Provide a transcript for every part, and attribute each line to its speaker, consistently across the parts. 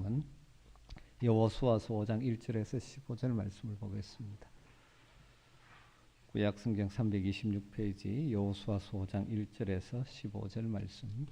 Speaker 1: 말씀은 여호수아서 5장 1절에서 15절 말씀을 보겠습니다. 구약 성경 326페이지 여호수아서 5장 1절에서 15절 말씀.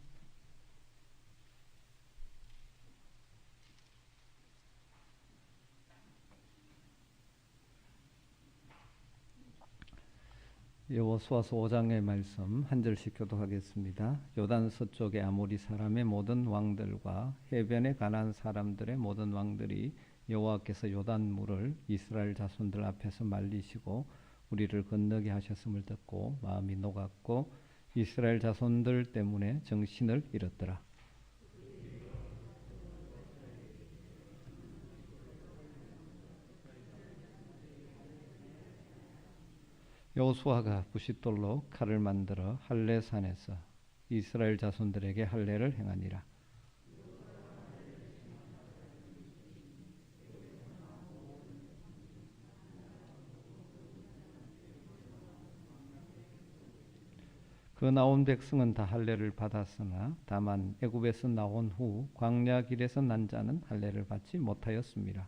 Speaker 1: 여호수아서 5장의 말씀 한 절씩 교독하겠습니다. 요단 서쪽의 아모리 사람의 모든 왕들과 해변에 가나안 사람들의 모든 왕들이 여호와께서 요단 물을 이스라엘 자손들 앞에서 말리시고 우리를 건너게 하셨음을 듣고 마음이 녹았고 이스라엘 자손들 때문에 정신을 잃었더라. 여호수아가 부싯돌로 칼을 만들어 할례산에서 이스라엘 자손들에게 할례를 행하니라. 그 나온 백성은 다 할례를 받았으나 다만 애굽에서 나온 후 광야 길에서 난 자는 할례를 받지 못하였습니다.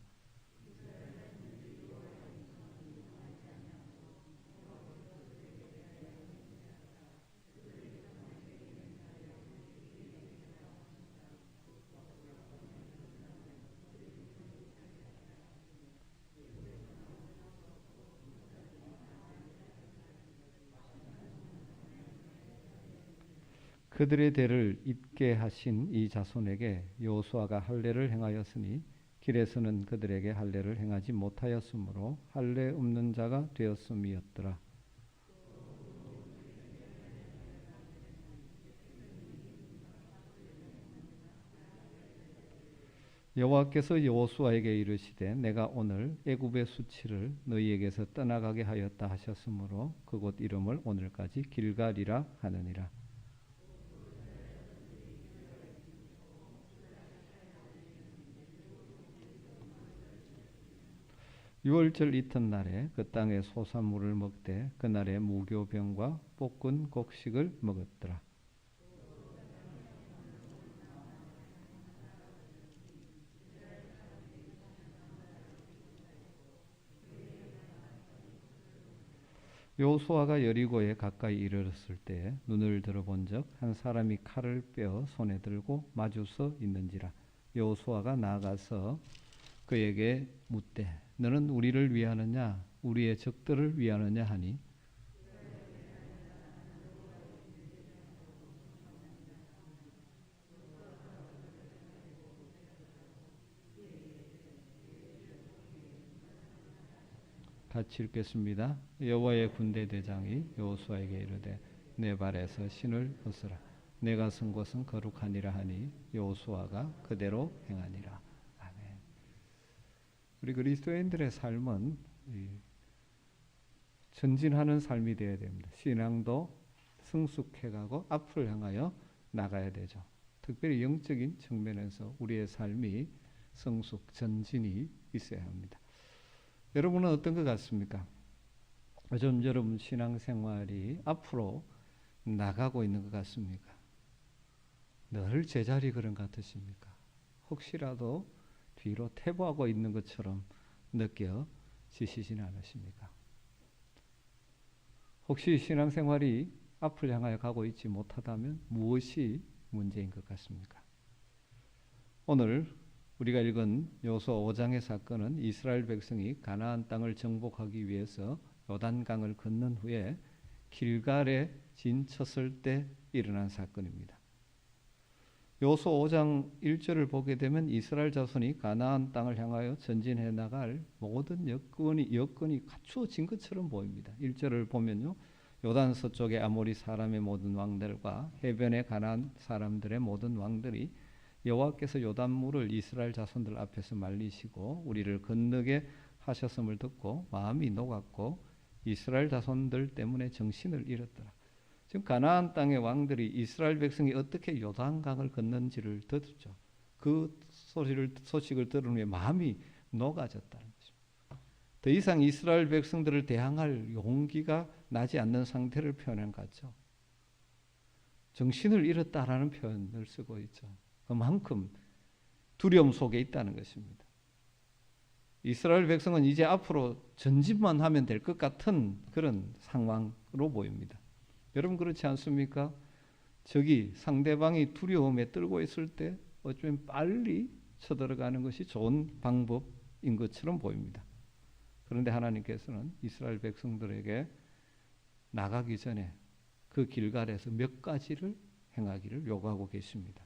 Speaker 1: 그들의 대를 잇게 하신 이 자손에게 여호수아가 할례를 행하였으니 길에서는 그들에게 할례를 행하지 못하였으므로 할례 없는 자가 되었음이었더라. 여호와께서 여호수아에게 이르시되 내가 오늘 애굽의 수치를 너희에게서 떠나가게 하였다 하셨으므로 그곳 이름을 오늘까지 길갈이라 하느니라. 유월절 이튿날에 그 땅의 소산물을 먹되 그날에 무교병과 볶은 곡식을 먹었더라. 여호수아가 여리고에 가까이 이르렀을 때 눈을 들어본즉 한 사람이 칼을 빼어 손에 들고 마주 서 있는지라. 여호수아가 나아가서 그에게 묻되 너는 우리를 위하느냐 우리의 적들을 위하느냐 하니 같이 읽겠습니다. 여호와의 군대 대장이 여호수아에게 이르되 내 발에서 신을 벗으라. 내가 선 곳은 거룩하니라 하니 여호수아가 그대로 행하니라. 아멘. 우리 그리스도인들의 삶은 전진하는 삶이 되어야 됩니다. 신앙도 성숙해가고 앞을 향하여 나가야 되죠. 특별히 영적인 측면에서 우리의 삶이 성숙, 전진이 있어야 합니다. 여러분은 어떤 것 같습니까? 요즘 여러분 신앙생활이 앞으로 나가고 있는 것 같습니까? 늘 제자리 걸음 같으십니까? 혹시라도 뒤로 퇴보하고 있는 것처럼 느껴지시지는 않으십니까? 혹시 신앙생활이 앞을 향하여 가고 있지 못하다면 무엇이 문제인 것 같습니까? 오늘 우리가 읽은 여호수아 5장의 사건은 이스라엘 백성이 가나안 땅을 정복하기 위해서 요단강을 건넌 후에 길갈에 진쳤을 때 일어난 사건입니다. 여호수아 5장 1절을 보게 되면 이스라엘 자손이 가나안 땅을 향하여 전진해 나갈 모든 여건이 갖추어진 것처럼 보입니다. 1절을 보면요. 요단 서쪽의 아모리 사람의 모든 왕들과 해변의 가나안 사람들의 모든 왕들이 여호와께서 요단물을 이스라엘 자손들 앞에서 말리시고 우리를 건너게 하셨음을 듣고 마음이 녹았고 이스라엘 자손들 때문에 정신을 잃었더라. 지금 가나안 땅의 왕들이 이스라엘 백성이 어떻게 요단강을 건넌지를 듣죠. 그 소식을 들은 후에 마음이 녹아졌다는 것입니다. 더 이상 이스라엘 백성들을 대항할 용기가 나지 않는 상태를 표현한 것 같죠. 정신을 잃었다라는 표현을 쓰고 있죠. 그만큼 두려움 속에 있다는 것입니다. 이스라엘 백성은 이제 앞으로 전진만 하면 될 것 같은 그런 상황으로 보입니다. 여러분 그렇지 않습니까? 저기 상대방이 두려움에 떨고 있을 때 어쩌면 빨리 쳐들어가는 것이 좋은 방법인 것처럼 보입니다. 그런데 하나님께서는 이스라엘 백성들에게 나가기 전에 그 길갈에서 몇 가지를 행하기를 요구하고 계십니다.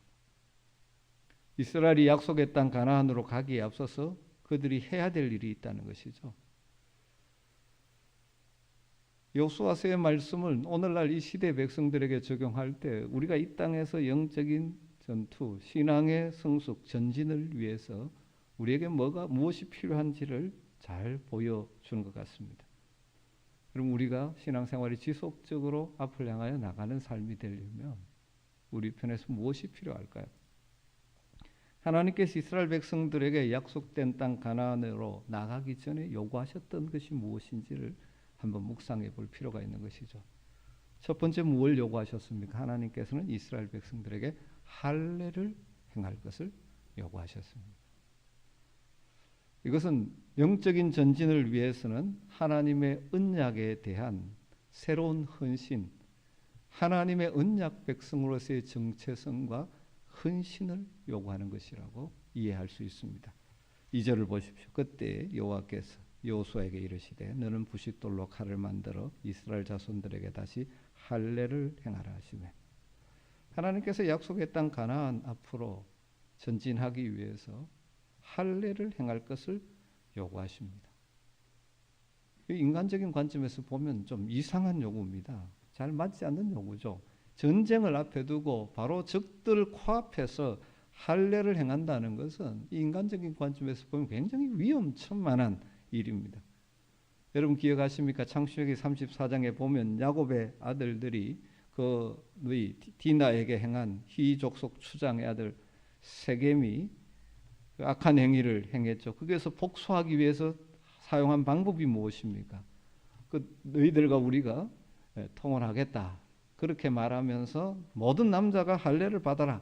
Speaker 1: 이스라엘이 약속의 땅 가나안으로 가기에 앞서서 그들이 해야 될 일이 있다는 것이죠. 여호수아서의 말씀을 오늘날 이 시대 백성들에게 적용할 때 우리가 이 땅에서 영적인 전투, 신앙의 성숙, 전진을 위해서 우리에게 무엇이 필요한지를 잘 보여주는 것 같습니다. 그럼 우리가 신앙생활이 지속적으로 앞을 향하여 나가는 삶이 되려면 우리 편에서 무엇이 필요할까요? 하나님께서 이스라엘 백성들에게 약속된 땅 가나안으로 나가기 전에 요구하셨던 것이 무엇인지를 한번 묵상해 볼 필요가 있는 것이죠. 첫 번째 무엇을 요구하셨습니까? 하나님께서는 이스라엘 백성들에게 할례를 행할 것을 요구하셨습니다. 이것은 영적인 전진을 위해서는 하나님의 언약에 대한 새로운 헌신, 하나님의 언약 백성으로서의 정체성과 헌신을 요구하는 것이라고 이해할 수 있습니다. 2절을 보십시오. 그때 여호와께서 여호수아에게 이르시되 너는 부싯돌로 칼을 만들어 이스라엘 자손들에게 다시 할례를 행하라 하시매. 하나님께서 약속의 땅 가나안 앞으로 전진하기 위해서 할례를 행할 것을 요구하십니다. 인간적인 관점에서 보면 좀 이상한 요구입니다. 잘 맞지 않는 요구죠. 전쟁을 앞에 두고 바로 적들 코앞에서 할례를 행한다는 것은 인간적인 관점에서 보면 굉장히 위험천만한 일입니다. 여러분 기억하십니까? 창세기 34장에 보면 야곱의 아들들이 그 디나에게 행한 히 족속 추장의 아들 세겜이 악한 행위를 행했죠. 거기에서 복수하기 위해서 사용한 방법이 무엇입니까? 너희들과 우리가 통혼하겠다. 그렇게 말하면서 모든 남자가 할례를 받아라.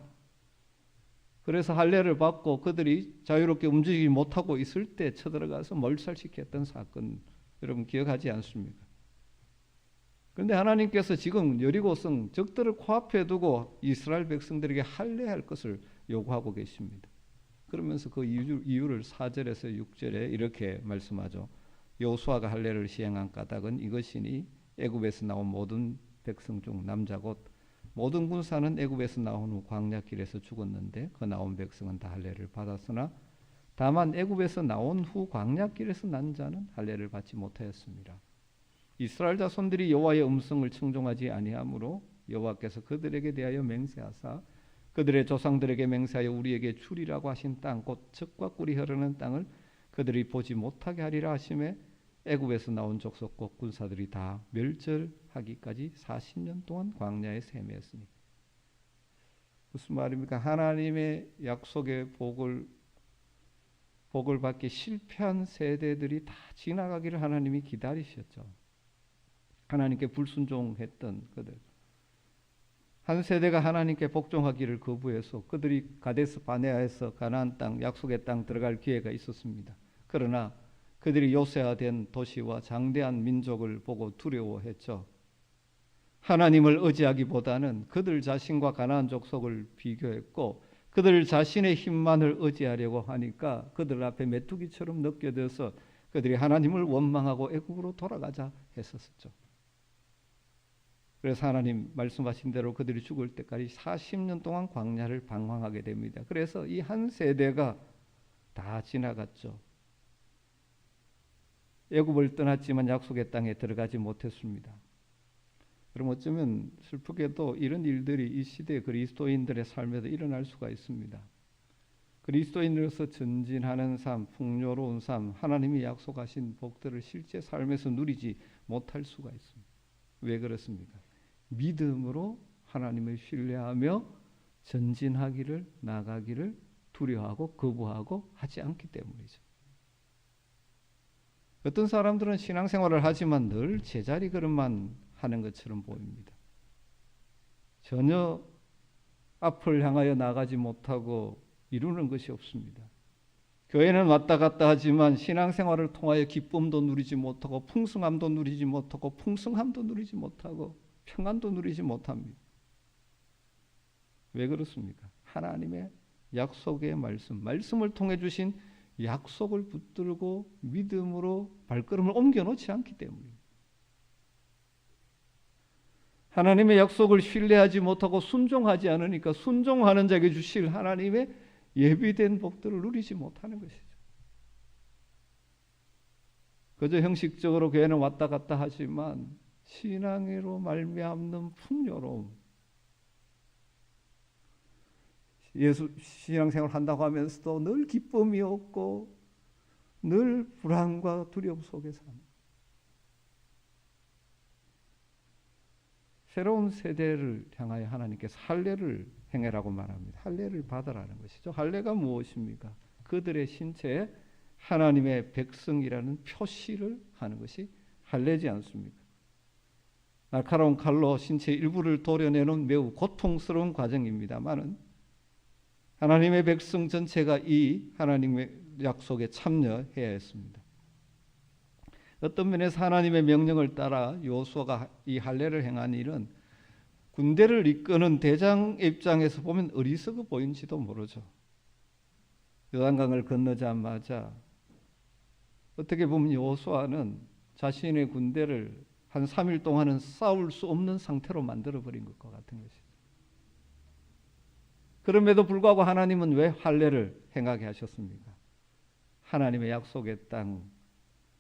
Speaker 1: 그래서 할례를 받고 그들이 자유롭게 움직이지 못하고 있을 때 쳐들어가서 몰살시켰던 사건 여러분 기억하지 않습니까? 그런데 하나님께서 지금 여리고성 적들을 코앞에 두고 이스라엘 백성들에게 할례할 것을 요구하고 계십니다. 그러면서 그 이유를 4절에서 6절에 이렇게 말씀하죠. 여호수아가 할례를 시행한 까닭은 이것이니 애굽에서 나온 모든 백성 중 남자 곧 모든 군사는 애굽에서 나온 후 광야길에서 죽었는데 그 나온 백성은 다 할례를 받았으나 다만 애굽에서 나온 후 광야길에서 난 자는 할례를 받지 못하였습니다. 이스라엘 자손들이 여호와의 음성을 청종하지 아니하므로 여호와께서 그들에게 대하여 맹세하사 그들의 조상들에게 맹세하여 우리에게 주리라고 하신 땅 곧 젖과 꿀이 흐르는 땅을 그들이 보지 못하게 하리라 하심에 애굽에서 나온 족속 곧 군사들이 다 멸절하기까지 40년 동안 광야에 헤매었으니. 무슨 말입니까? 하나님의 약속의 복을 받기 실패한 세대들이 다 지나가기를 하나님이 기다리셨죠. 하나님께 불순종했던 그들. 한 세대가 하나님께 복종하기를 거부해서 그들이 가데스 바네아에서 가나안 땅, 약속의 땅 들어갈 기회가 있었습니다. 그러나 그들이 요새화된 도시와 장대한 민족을 보고 두려워했죠. 하나님을 의지하기보다는 그들 자신과 가나안 족속을 비교했고 그들 자신의 힘만을 의지하려고 하니까 그들 앞에 메뚜기처럼 느껴져서 그들이 하나님을 원망하고 애굽으로 돌아가자 했었죠. 그래서 하나님 말씀하신 대로 그들이 죽을 때까지 40년 동안 광야를 방황하게 됩니다. 그래서 이 한 세대가 다 지나갔죠. 애굽을 떠났지만 약속의 땅에 들어가지 못했습니다. 그럼 어쩌면 슬프게도 이런 일들이 이 시대 그리스도인들의 삶에도 일어날 수가 있습니다. 그리스도인으로서 전진하는 삶, 풍요로운 삶, 하나님이 약속하신 복들을 실제 삶에서 누리지 못할 수가 있습니다. 왜 그렇습니까? 믿음으로 하나님을 신뢰하며 전진하기를 나가기를 두려워하고 거부하고 하지 않기 때문이죠. 어떤 사람들은 신앙생활을 하지만 늘 제자리 걸음만 하는 것처럼 보입니다. 전혀 앞을 향하여 나가지 못하고 이루는 것이 없습니다. 교회는 왔다 갔다 하지만 신앙생활을 통하여 기쁨도 누리지 못하고 풍성함도 누리지 못하고 풍성함도 누리지 못하고 평안도 누리지 못합니다. 왜 그렇습니까? 하나님의 약속의 말씀을 통해 주신 약속을 붙들고 믿음으로 발걸음을 옮겨놓지 않기 때문입니다. 하나님의 약속을 신뢰하지 못하고 순종하지 않으니까 순종하는 자에게 주실 하나님의 예비된 복들을 누리지 못하는 것이죠. 그저 형식적으로 교회는 왔다 갔다 하지만 신앙으로 말미암는 풍요로움, 예수 신앙생활 한다고 하면서도 늘 기쁨이 없고 늘 불안과 두려움 속에 삽니다. 새로운 세대를 향하여 하나님께서 할례를 행해라고 말합니다. 할례를 받으라는 것이죠. 할례가 무엇입니까? 그들의 신체에 하나님의 백성이라는 표시를 하는 것이 할례지 않습니까? 날카로운 칼로 신체 일부를 도려내는 매우 고통스러운 과정입니다만은 하나님의 백성 전체가 이 하나님의 약속에 참여해야 했습니다. 어떤 면에서 하나님의 명령을 따라 여호수아가 이 할례를 행한 일은 군대를 이끄는 대장 입장에서 보면 어리석어 보인지도 모르죠. 요단강을 건너자마자 어떻게 보면 여호수아는 자신의 군대를 한 3일 동안은 싸울 수 없는 상태로 만들어버린 것과 같은 것이죠. 그럼에도 불구하고 하나님은 왜 할례를 행하게 하셨습니까? 하나님의 약속의 땅,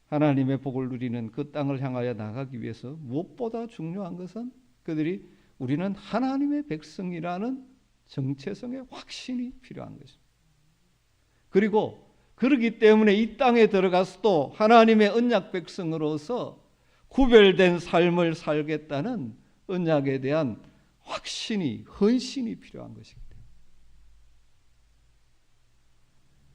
Speaker 1: 하나님의 복을 누리는 그 땅을 향하여 나가기 위해서 무엇보다 중요한 것은 그들이 우리는 하나님의 백성이라는 정체성의 확신이 필요한 것입니다. 그리고 그렇기 때문에 이 땅에 들어가서도 하나님의 언약 백성으로서 구별된 삶을 살겠다는 언약에 대한 확신이, 헌신이 필요한 것입니다.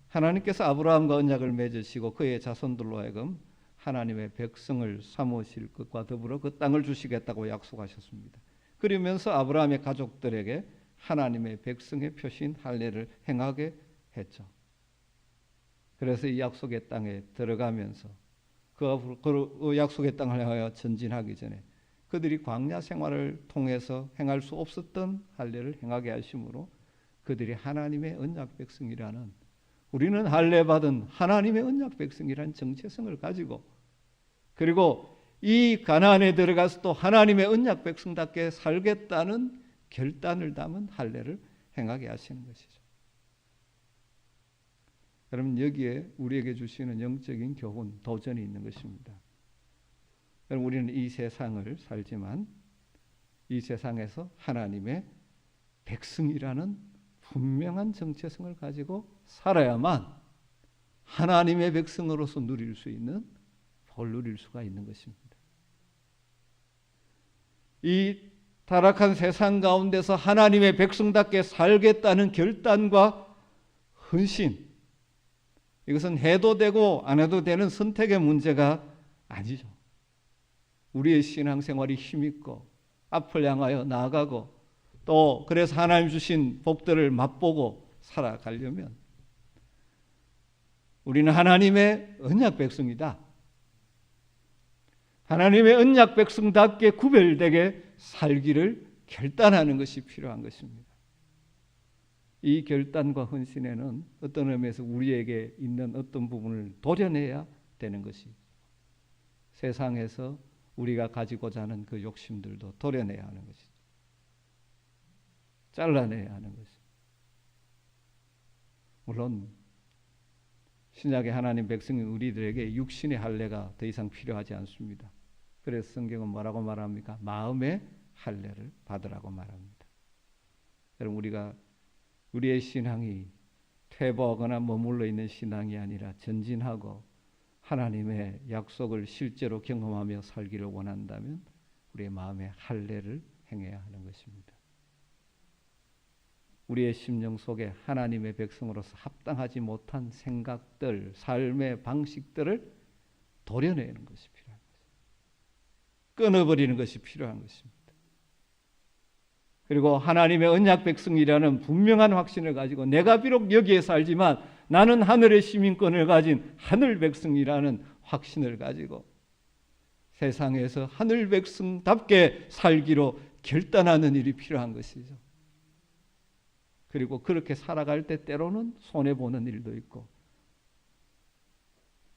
Speaker 1: 하나님께서 아브라함과 언약을 맺으시고 그의 자손들로 하여금 하나님의 백성을 삼으실 것과 더불어 그 땅을 주시겠다고 약속하셨습니다. 그러면서 아브라함의 가족들에게 하나님의 백성의 표시인 할례를 행하게 했죠. 그래서 이 약속의 땅에 들어가면서 그 약속의 땅을 향하여 전진하기 전에 그들이 광야 생활을 통해서 행할 수 없었던 할례를 행하게 하심으로 그들이 하나님의 언약 백성이라는, 우리는 할례 받은 하나님의 언약 백성이라는 정체성을 가지고, 그리고 이 가나안에 들어가서 또 하나님의 언약 백성답게 살겠다는 결단을 담은 할례를 행하게 하시는 것이죠. 여러분, 여기에 우리에게 주시는 영적인 교훈, 도전이 있는 것입니다. 여러분, 우리는 이 세상을 살지만 이 세상에서 하나님의 백성이라는 분명한 정체성을 가지고 살아야만 하나님의 백성으로서 누릴 수 있는 복을 누릴 수가 있는 것입니다. 이 타락한 세상 가운데서 하나님의 백성답게 살겠다는 결단과 헌신, 이것은 해도 되고 안 해도 되는 선택의 문제가 아니죠. 우리의 신앙생활이 힘있고 앞을 향하여 나아가고 또 그래서 하나님 주신 복들을 맛보고 살아가려면 우리는 하나님의 언약 백성이다. 하나님의 언약 백성답게 구별되게 살기를 결단하는 것이 필요한 것입니다. 이 결단과 헌신에는 어떤 의미에서 우리에게 있는 어떤 부분을 도려내야 되는 것이, 세상에서 우리가 가지고자 하는 그 욕심들도 도려내야 하는 것이죠. 잘라내야 하는 것이죠. 물론 신약의 하나님 백성인 우리들에게 육신의 할례가 더 이상 필요하지 않습니다. 그래서 성경은 뭐라고 말합니까? 마음의 할례를 받으라고 말합니다. 여러분, 우리의 신앙이 퇴보하거나 머물러 있는 신앙이 아니라 전진하고 하나님의 약속을 실제로 경험하며 살기를 원한다면 우리의 마음의 할례를 행해야 하는 것입니다. 우리의 심령 속에 하나님의 백성으로서 합당하지 못한 생각들, 삶의 방식들을 도려내는 것이 필요한 것입니다. 끊어버리는 것이 필요한 것입니다. 그리고 하나님의 언약 백성이라는 분명한 확신을 가지고 내가 비록 여기에 살지만 나는 하늘의 시민권을 가진 하늘 백성이라는 확신을 가지고 세상에서 하늘 백성답게 살기로 결단하는 일이 필요한 것이죠. 그리고 그렇게 살아갈 때 때로는 손해보는 일도 있고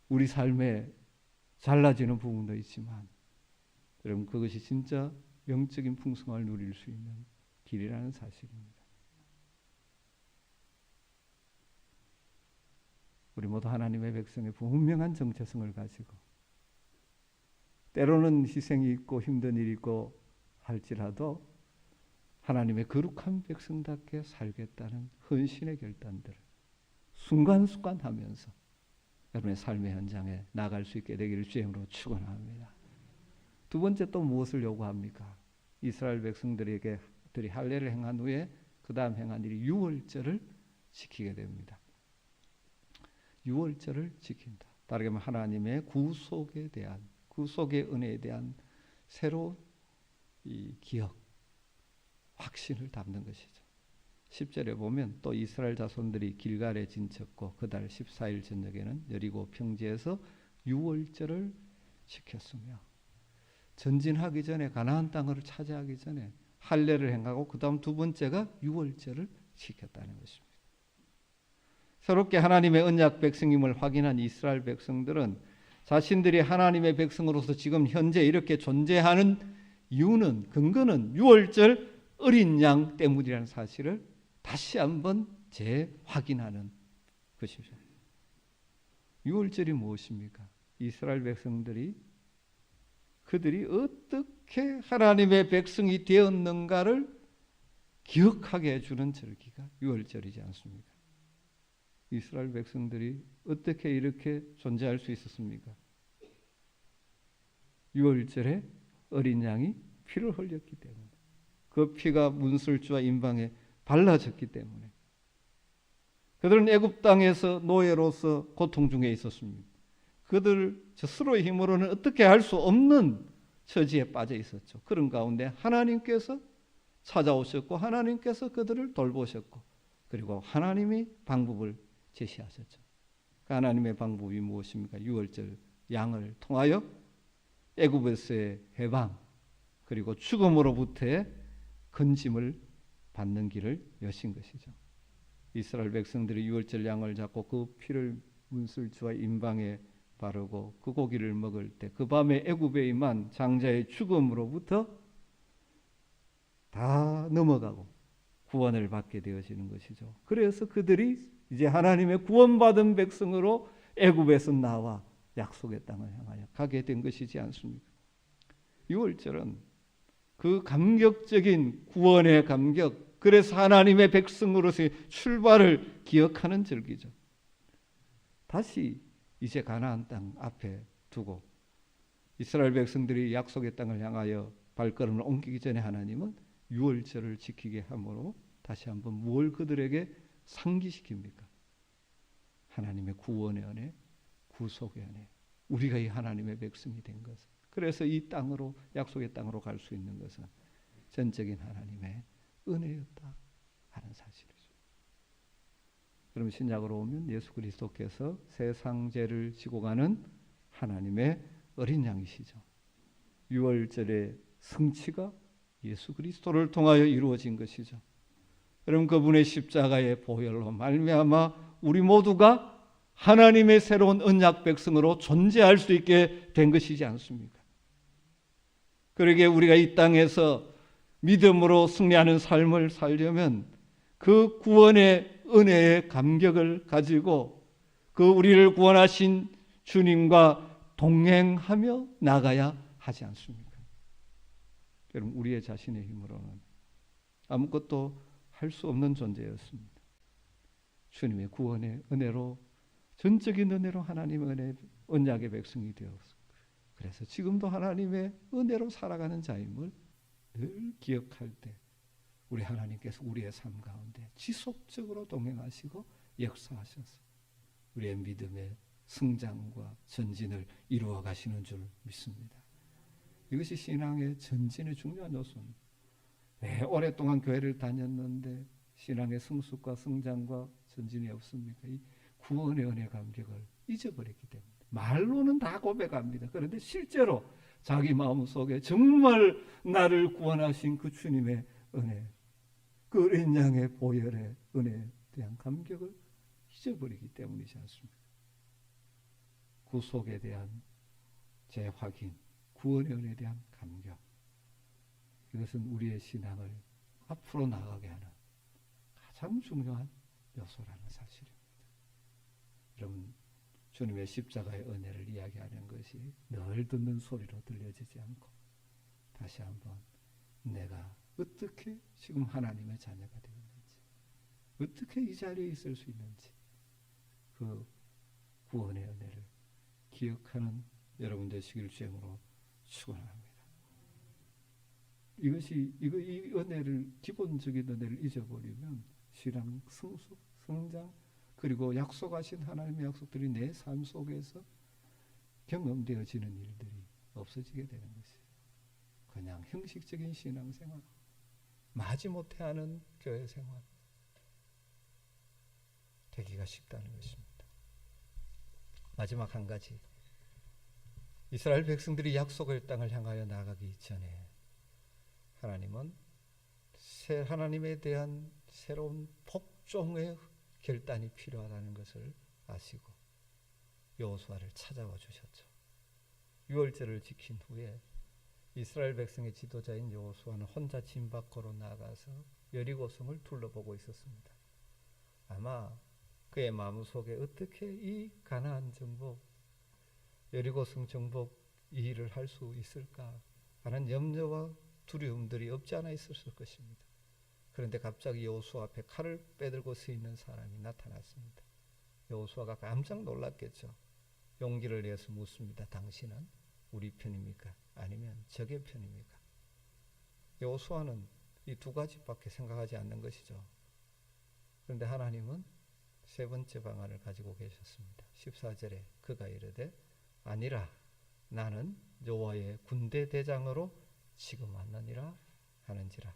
Speaker 1: 우리 삶에 잘라지는 부분도 있지만 여러분 그것이 진짜 영적인 풍성함을 누릴 수 있는 길이라는 사실입니다. 우리 모두 하나님의 백성의 분명한 정체성을 가지고 때로는 희생이 있고 힘든 일이 있고 할지라도 하나님의 거룩한 백성답게 살겠다는 헌신의 결단들을 순간순간 하면서 여러분의 삶의 현장에 나갈 수 있게 되기를 주님으로 축원합니다. 두 번째 또 무엇을 요구합니까? 이스라엘 백성들에게 들이 할례를 행한 후에 그 다음 행한 일이 유월절을 지키게 됩니다. 유월절을 지킨다. 다르게 말하면 하나님의 구속에 대한 구속의 은혜에 대한 새로운 이 기억, 확신을 담는 것이죠. 10절에 보면 또 이스라엘 자손들이 길갈에 진쳤고 그달 14일 저녁에는 여리고 평지에서 유월절을 지켰으며 전진하기 전에 가나안 땅을 차지하기 전에 할례를 행하고 그 다음 두 번째가 유월절을 지켰다는 것입니다. 새롭게 하나님의 언약 백성임을 확인한 이스라엘 백성들은 자신들이 하나님의 백성으로서 지금 현재 이렇게 존재하는 이유는 근거는 유월절 어린 양 때문이라는 사실을 다시 한번 재확인하는 것이죠. 유월절이 무엇입니까? 이스라엘 백성들이 그들이 어떻게 하나님의 백성이 되었는가를 기억하게 해주는 절기가 유월절이지 않습니까? 이스라엘 백성들이 어떻게 이렇게 존재할 수 있었습니까? 유월절에 어린 양이 피를 흘렸기 때문에 그 피가 문술주와 임방에 발라졌기 때문에 그들은 애굽 땅에서 노예로서 고통 중에 있었습니다. 그들 스스로의 힘으로는 어떻게 할 수 없는 처지에 빠져 있었죠. 그런 가운데 하나님께서 찾아오셨고 하나님께서 그들을 돌보셨고 그리고 하나님이 방법을 제시하셨죠. 그 하나님의 방법이 무엇입니까? 유월절 양을 통하여 애굽에서의 해방 그리고 죽음으로부터의 건짐을 받는 길을 여신 것이죠. 이스라엘 백성들이 유월절 양을 잡고 그 피를 문술주와 임방에 바르고 그 고기를 먹을 때 그 밤에 애굽에 임한 장자의 죽음으로부터 다 넘어가고 구원을 받게 되어지는 것이죠. 그래서 그들이 이제 하나님의 구원받은 백성으로 애굽에서 나와 약속의 땅을 향하여 가게 된 것이지 않습니까? 유월절은 그 감격적인 구원의 감격, 그래서 하나님의 백성으로서의 출발을 기억하는 절기죠. 다시 이제 가나안 땅 앞에 두고 이스라엘 백성들이 약속의 땅을 향하여 발걸음을 옮기기 전에 하나님은 유월절을 지키게 함으로 다시 한번 뭘 그들에게 상기시킵니까? 하나님의 구원의 은혜, 구속의 은혜, 우리가 이 하나님의 백성이 된 것은, 그래서 이 땅으로 약속의 땅으로 갈 수 있는 것은 전적인 하나님의 은혜였다 하는 사실이죠. 그럼 신약으로 오면 예수 그리스도께서 세상 죄를 지고 가는 하나님의 어린 양이시죠. 유월절의 성취가 예수 그리스도를 통하여 이루어진 것이죠. 여러분 그분의 십자가의 보혈로 말미암아 우리 모두가 하나님의 새로운 언약 백성으로 존재할 수 있게 된 것이지 않습니까? 그러기에 우리가 이 땅에서 믿음으로 승리하는 삶을 살려면 그 구원의 은혜의 감격을 가지고 그 우리를 구원하신 주님과 동행하며 나가야 하지 않습니까? 여러분 우리의 자신의 힘으로는 아무것도 할 수 없는 존재였습니다. 주님의 구원의 은혜로, 전적인 은혜로 하나님의 은혜, 언약의 백성이 되었습니다. 그래서 지금도 하나님의 은혜로 살아가는 자임을 늘 기억할 때 우리 하나님께서 우리의 삶 가운데 지속적으로 동행하시고 역사하셔서 우리의 믿음의 성장과 전진을 이루어 가시는 줄 믿습니다. 이것이 신앙의 전진의 중요한 요소입니다. 왜 오랫동안 교회를 다녔는데 신앙의 성숙과 성장과 전진이 없습니까? 이 구원의 은혜 감격을 잊어버렸기 때문에. 말로는 다 고백합니다. 그런데 실제로 자기 마음 속에 정말 나를 구원하신 그 주님의 은혜, 그 어린 양의 보혈의 은혜에 대한 감격을 잊어버리기 때문이지 않습니까? 구속에 대한 재확인, 구원의 은혜에 대한 감격, 이것은 우리의 신앙을 앞으로 나가게 하는 가장 중요한 요소라는 사실입니다. 여러분, 주님의 십자가의 은혜를 이야기하는 것이 늘 듣는 소리로 들려지지 않고 다시 한번 내가 어떻게 지금 하나님의 자녀가 되었는지, 어떻게 이 자리에 있을 수 있는지, 그 구원의 은혜를 기억하는 여러분 되시길 주임으로 축원합니다. 이 은혜를, 기본적인 은혜를 잊어버리면 신앙 성숙, 성장, 그리고 약속하신 하나님의 약속들이 내 삶 속에서 경험되어지는 일들이 없어지게 되는 것이에요. 그냥 형식적인 신앙생활, 마지못해 하는 교회 생활 되기가 쉽다는 것입니다. 마지막 한 가지, 이스라엘 백성들이 약속의 땅을 향하여 나가기 전에 하나님은 하나님에 대한 새로운 복종의 결단이 필요하다는 것을 아시고 여호수아를 찾아와 주셨죠. 유월절을 지킨 후에 이스라엘 백성의 지도자인 여호수아는 혼자 진밖으로 나가서 여리고성을 둘러보고 있었습니다. 아마 그의 마음속에 어떻게 이 가나안 정복, 여리고성 정복 이 일을 할 수 있을까 하는 염려와 두려움들이 없지 않아 있었을 것입니다. 그런데 갑자기 여호수아 앞에 칼을 빼들고 서 있는 사람이 나타났습니다. 여호수아가 깜짝 놀랐겠죠. 용기를 내서 묻습니다. 당신은 우리 편입니까? 아니면 적의 편입니까? 여호수아는 이 두 가지밖에 생각하지 않는 것이죠. 그런데 하나님은 세 번째 방안을 가지고 계셨습니다. 14절에 그가 이르되 아니라 나는 여호와의 군대 대장으로 지금 왔느니라 하는지라.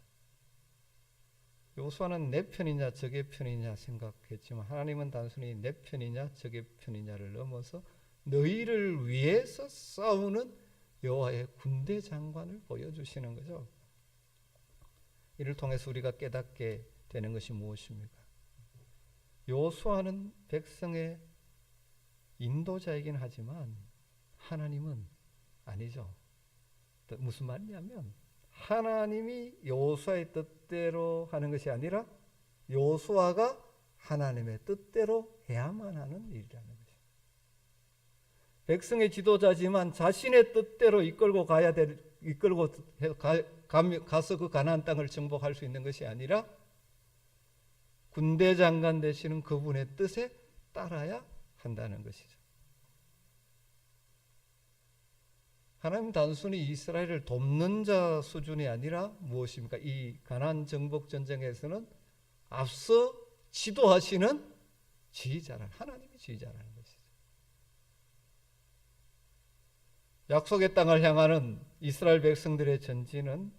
Speaker 1: 여호수아는 내 편이냐 적의 편이냐 생각했지만 하나님은 단순히 내 편이냐 적의 편이냐를 넘어서 너희를 위해서 싸우는 여호와의 군대 장관을 보여주시는 거죠. 이를 통해서 우리가 깨닫게 되는 것이 무엇입니까? 여호수아는 백성의 인도자이긴 하지만 하나님은 아니죠. 무슨 말이냐면 하나님이 여호수아의 뜻대로 하는 것이 아니라 여호수아가 하나님의 뜻대로 해야만 하는 일이라는 것입니다. 백성의 지도자지만 자신의 뜻대로 가서 그 가나안 땅을 정복할 수 있는 것이 아니라 군대 장관 되시는 그분의 뜻에 따라야 한다는 것이죠. 하나님 단순히 이스라엘을 돕는 자 수준이 아니라 무엇입니까? 이 가나안 정복 전쟁에서는 앞서 지도하시는 지휘자라, 하나님이 지휘자라는 것이죠. 약속의 땅을 향하는 이스라엘 백성들의 전진은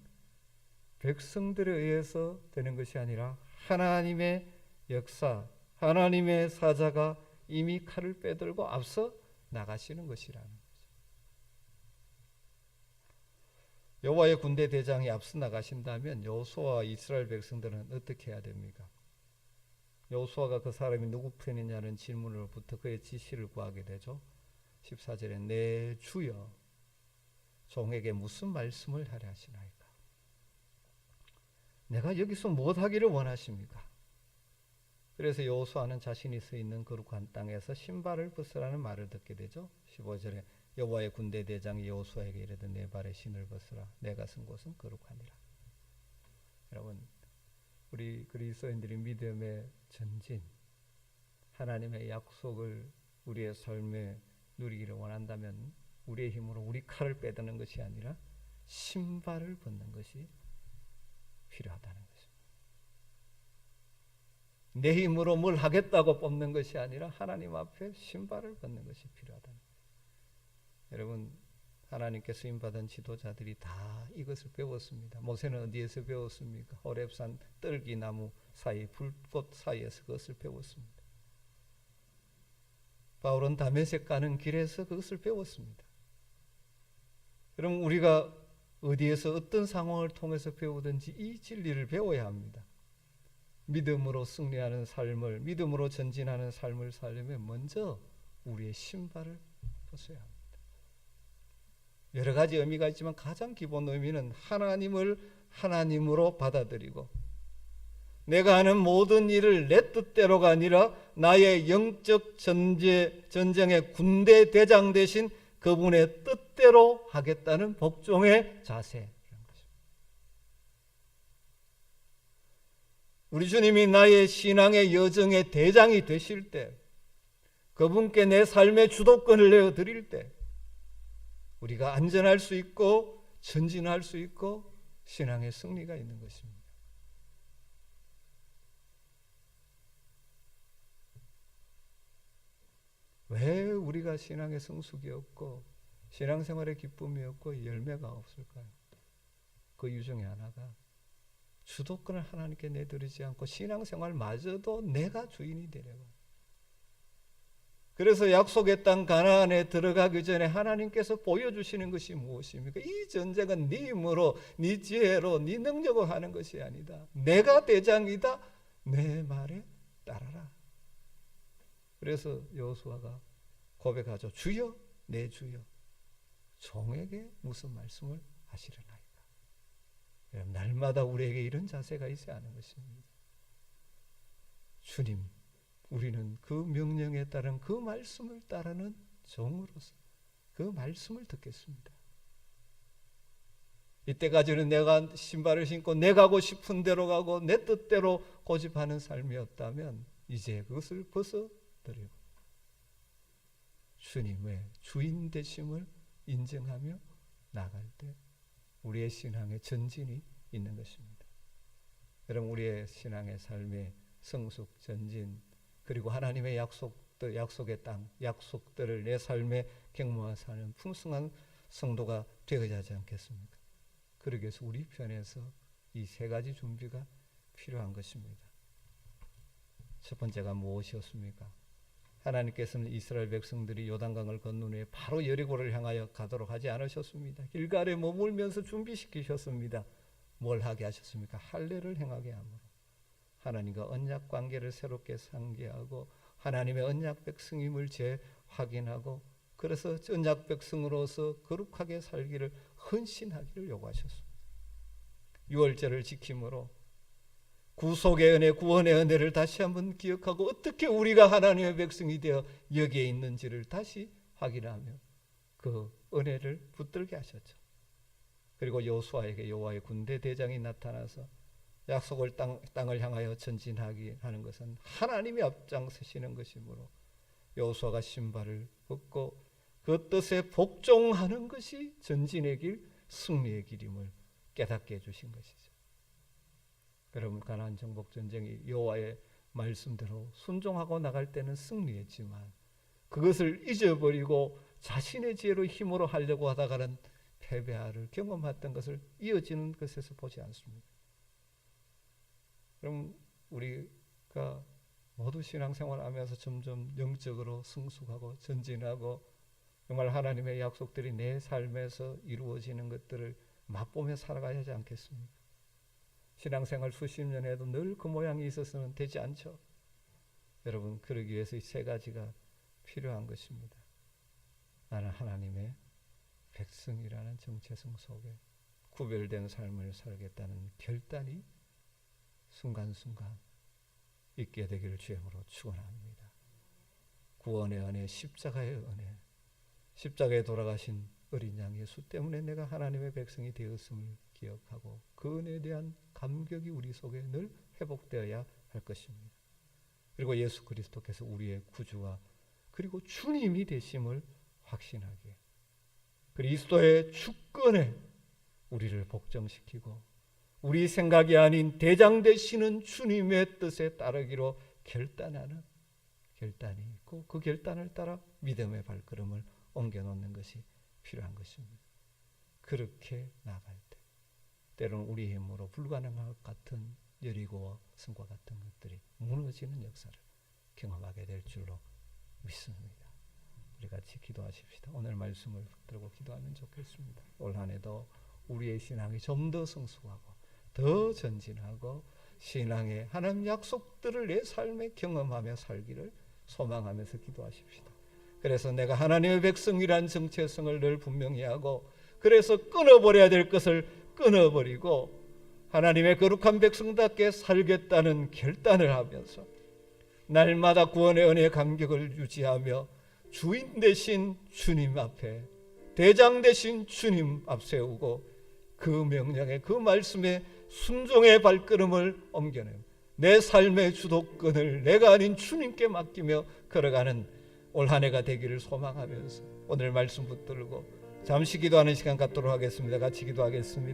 Speaker 1: 백성들에 의해서 되는 것이 아니라 하나님의 역사, 하나님의 사자가 이미 칼을 빼들고 앞서 나가시는 것이라는 거죠. 여호와의 군대 대장이 앞서 나가신다면 여호수아와 이스라엘 백성들은 어떻게 해야 됩니까? 여호수아가 그 사람이 누구 편이냐는 질문으로부터 그의 지시를 구하게 되죠. 14절에 내 주여 종에게 무슨 말씀을 하려 하시나이까? 내가 여기서 무엇하기를 원하십니까? 그래서 여호수아는 자신이 서 있는 거룩한 땅에서 신발을 벗으라는 말을 듣게 되죠. 15절에 여호와의 군대 대장이 여호수아에게 이르되 내 발에 신을 벗으라. 내가 선 곳은 거룩하니라. 여러분, 우리 그리스도인들이 믿음의 전진, 하나님의 약속을 우리의 삶에 누리기를 원한다면 우리의 힘으로 우리 칼을 빼드는 것이 아니라 신발을 벗는 것이 필요하다는 것입니다. 내 힘으로 뭘 하겠다고 뽑는 것이 아니라 하나님 앞에 신발을 벗는 것이 필요하다는 것입니다. 여러분, 하나님께 쓰임받은 지도자들이 다 이것을 배웠습니다. 모세는 어디에서 배웠습니까? 호렙산 떨기나무 사이 불꽃 사이에서 그것을 배웠습니다. 바울은 다메섹 가는 길에서 그것을 배웠습니다. 그럼 우리가 어디에서 어떤 상황을 통해서 배우든지 이 진리를 배워야 합니다. 믿음으로 승리하는 삶을, 믿음으로 전진하는 삶을 살려면 먼저 우리의 신발을 벗어야 합니다. 여러 가지 의미가 있지만 가장 기본 의미는 하나님을 하나님으로 받아들이고 내가 하는 모든 일을 내 뜻대로가 아니라 나의 영적 전쟁의 군대 대장 대신 그분의 뜻대로 하겠다는 복종의 자세. 우리 주님이 나의 신앙의 여정의 대장이 되실 때, 그분께 내 삶의 주도권을 내어드릴 때 우리가 안전할 수 있고 전진할 수 있고 신앙의 승리가 있는 것입니다. 왜 우리가 신앙의 성숙이 없고 신앙생활의 기쁨이 없고 열매가 없을까요? 그 이유 중에 하나가 주도권을 하나님께 내드리지 않고 신앙생활마저도 내가 주인이 되려고. 그래서 약속의 땅 가나안에 들어가기 전에 하나님께서 보여주시는 것이 무엇입니까? 이 전쟁은 네 힘으로, 네 지혜로, 네 능력으로 하는 것이 아니다. 내가 대장이다. 내 말에 따라라. 그래서 여호수아가 고백하죠. 주여, 내 주여, 종에게 무슨 말씀을 하시려나이까. 날마다 우리에게 이런 자세가 있어야 하는 것입니다. 주님, 우리는 그 명령에 따른 그 말씀을 따르는 종으로서 그 말씀을 듣겠습니다. 이때까지는 내가 신발을 신고 내 가고 싶은 대로 가고 내 뜻대로 고집하는 삶이었다면 이제 그것을 벗어드리고 주님의 주인 되심을 인정하며 나갈 때 우리의 신앙의 전진이 있는 것입니다. 여러분, 우리의 신앙의 삶의 성숙, 전진, 그리고 하나님의 약속들, 약속의 땅, 약속들을 내 삶에 경모하 사는 풍성한 성도가 되어야 하지 않겠습니까? 그러기 위해서 우리 편에서 이 세 가지 준비가 필요한 것입니다. 첫 번째가 무엇이었습니까? 하나님께서는 이스라엘 백성들이 요단강을 건넌 후에 바로 여리고를 향하여 가도록 하지 않으셨습니다. 길갈에 머물면서 준비시키셨습니다. 뭘 하게 하셨습니까? 할례를 행하게 함으로 하나님과 언약 관계를 새롭게 상기하고 하나님의 언약 백성임을 재확인하고 그래서 언약 백성으로서 거룩하게 살기를 헌신하기를 요구하셨습니다. 유월절을 지킴으로 구속의 은혜, 구원의 은혜를 다시 한번 기억하고 어떻게 우리가 하나님의 백성이 되어 여기에 있는지를 다시 확인하며 그 은혜를 붙들게 하셨죠. 그리고 여호수아에게 여호와의 군대 대장이 나타나서 약속을 땅을 향하여 전진하기 하는 것은 하나님이 앞장서시는 것이므로 여호수아가 신발을 벗고 그 뜻에 복종하는 것이 전진의 길, 승리의 길임을 깨닫게 해주신 것이죠. 여러분, 가나안 정복 전쟁이 여호와의 말씀대로 순종하고 나갈 때는 승리했지만 그것을 잊어버리고 자신의 지혜로 힘으로 하려고 하다가는 패배를 경험했던 것을 이어지는 것에서 보지 않습니다. 그럼 우리가 모두 신앙생활하면서 점점 영적으로 성숙하고 전진하고 정말 하나님의 약속들이 내 삶에서 이루어지는 것들을 맛보며 살아가야 하지 않겠습니까? 신앙생활 수십 년 해도 늘 그 모양이 있어서는 되지 않죠. 여러분, 그러기 위해서 이 세 가지가 필요한 것입니다. 나는 하나님의 백성이라는 정체성 속에 구별된 삶을 살겠다는 결단이 순간순간 있게 되기를 주님으로 축원합니다. 구원의 은혜, 십자가의 은혜, 십자가에 돌아가신 어린 양 예수 때문에 내가 하나님의 백성이 되었음을 기억하고 그 은혜에 대한 감격이 우리 속에 늘 회복되어야 할 것입니다. 그리고 예수 그리스도께서 우리의 구주와 그리고 주님이 되심을 확신하게 그리스도의 주권에 우리를 복종시키고 우리 생각이 아닌 대장 되시는 주님의 뜻에 따르기로 결단하는 결단이 있고 그 결단을 따라 믿음의 발걸음을 옮겨놓는 것이 필요한 것입니다. 그렇게 나갈 때 때로는 우리 힘으로 불가능한 것 같은 여리고와 성과 같은 것들이 무너지는 역사를 경험하게 될 줄로 믿습니다. 우리 같이 기도하십시다. 오늘 말씀을 붙들고 기도하면 좋겠습니다. 올 한 해도 우리의 신앙이 좀 더 성숙하고 더 전진하고 신앙의 하나님 약속들을 내 삶에 경험하며 살기를 소망하면서 기도하십시다. 그래서 내가 하나님의 백성이란 정체성을 늘 분명히 하고, 그래서 끊어버려야 될 것을 끊어버리고 하나님의 거룩한 백성답게 살겠다는 결단을 하면서 날마다 구원의 은혜의 감격을 유지하며 주인 되신 주님 앞에, 대장 되신 주님 앞 세우고 그 명령에, 그 말씀에 순종의 발걸음을 옮겨내고 내 삶의 주도권을 내가 아닌 주님께 맡기며 걸어가는 올 한 해가 되기를 소망하면서 오늘 말씀 붙들고 잠시 기도하는 시간 갖도록 하겠습니다. 같이 기도하겠습니다.